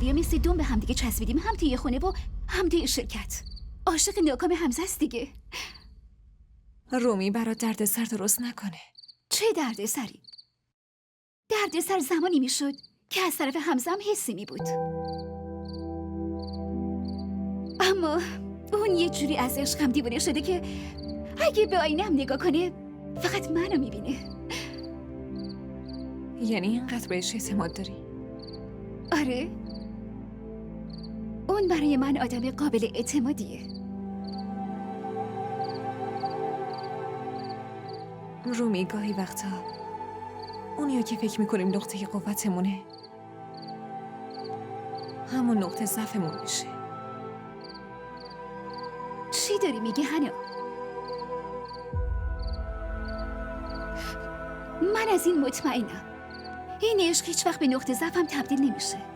دنیا مثل دم به همدیگه چسبیدیم، هم توی خونه و هم توی شرکت. عاشق ناکام حمزه است دیگه. رومی برات دردسر درست نکنه. چه دردسری؟ دردسر زمانی میشد که از طرف حمزه هم حسی می بود. اما اون یه جوری از عشقم دیوانه شده که اگه به آینه هم نگاه کنه فقط منو میبینه. یعنی اینقدر بهش اعتماد داری؟ آره، اون برای من آدم قابل اعتمادیه. رومی گاهی وقتا اونیو که فکر میکنیم نقطه قوتمونه همون نقطه ضعفمون میشه. چی داری میگی هنا؟ من از این مطمئنم این عشق هیچ وقت به نقطه ضعفم تبدیل نمیشه.